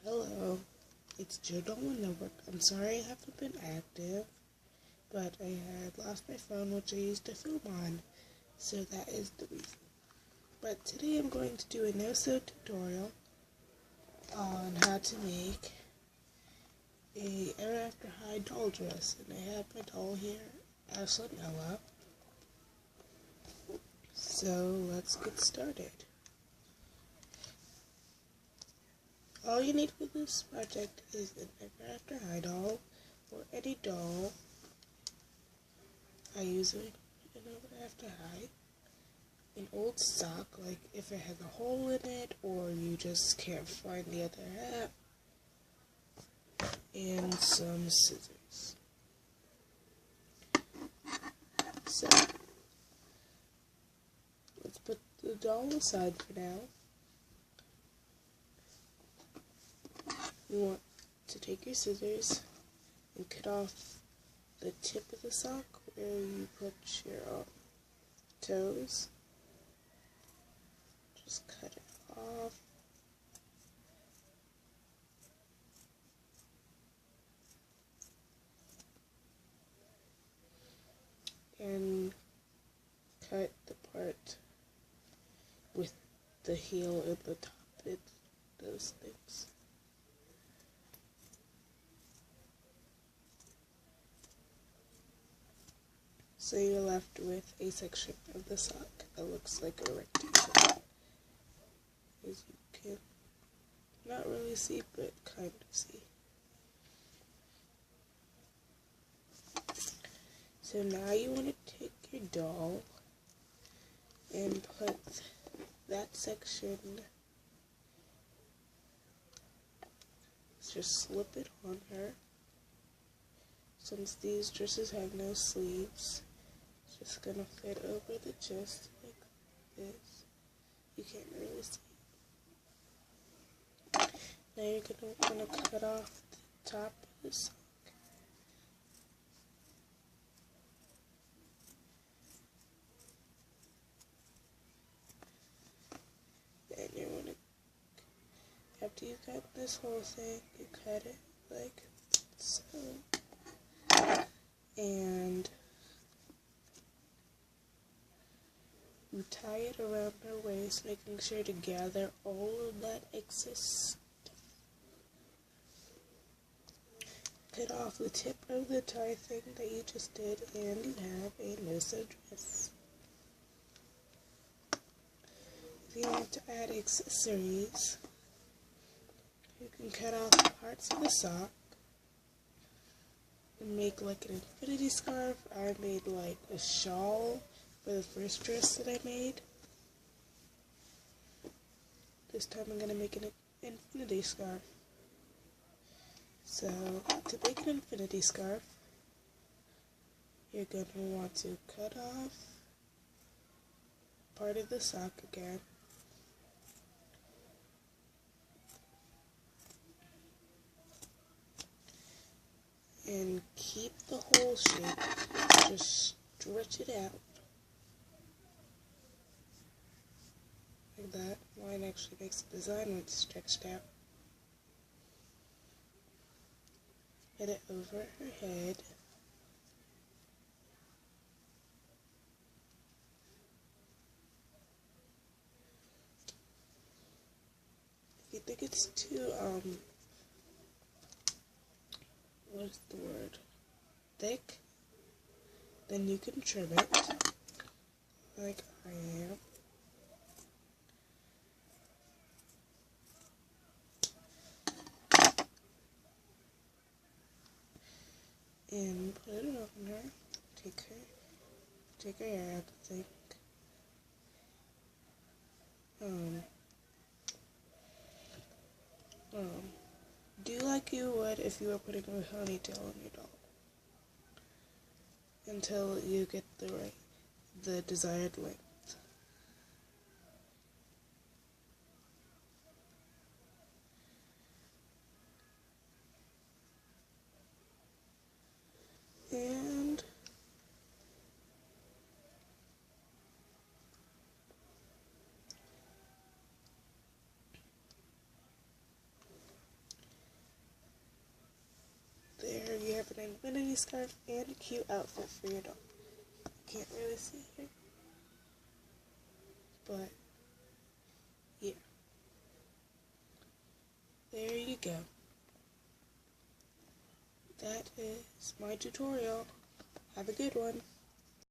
Hello, it's Judo Notebook. I'm sorry I haven't been active, but I had lost my phone which I used to film on, so that is the reason. But today I'm going to do a no-sew tutorial on how to make a Ever After High doll dress, and I have my doll here, Ashlyn Ella. So let's get started. All you need for this project is an Ever After High doll, or any doll. I use an Ever After High, an old sock, like if it has a hole in it, or you just can't find the other half, and some scissors. So, let's put the doll aside for now. You want to take your scissors and cut off the tip of the sock where you put your toes. Just cut it off. And cut the part with the heel at the top. It's those things. So you're left with a section of the sock that looks like a rectangle. As you can not really see, but kind of see. So now you want to take your doll and put that section, just slip it on her. Since these dresses have no sleeves, it's just going to fit over the chest like this. You can't really see. Now you're going to cut off the top of the sock. Then you're going to, after you cut this whole thing, you cut it like so. And you tie it around her waist, making sure to gather all of that excess stuff. Cut off the tip of the tie thing that you just did, and you have a no-sew dress. If you want to add accessories, you can cut off parts of the sock and make like an infinity scarf. I made like a shawl for the first dress that I made. This time I'm going to make an infinity scarf. So, to make an infinity scarf, you're going to want to cut off part of the sock again. And keep the whole shape, just stretch it out. Like that. Mine actually makes the design when it's stretched out. Put it over her head. If you think it's too, what's the word? Thick, then you can trim it, like I am. And put it on her. Take her hair out, I think. Do like you would if you were putting a ponytail on your doll. Until you get the desired length. And mini scarf and a cute outfit for your dog. Can't really see here, but yeah, there you go. That is my tutorial. Have a good one.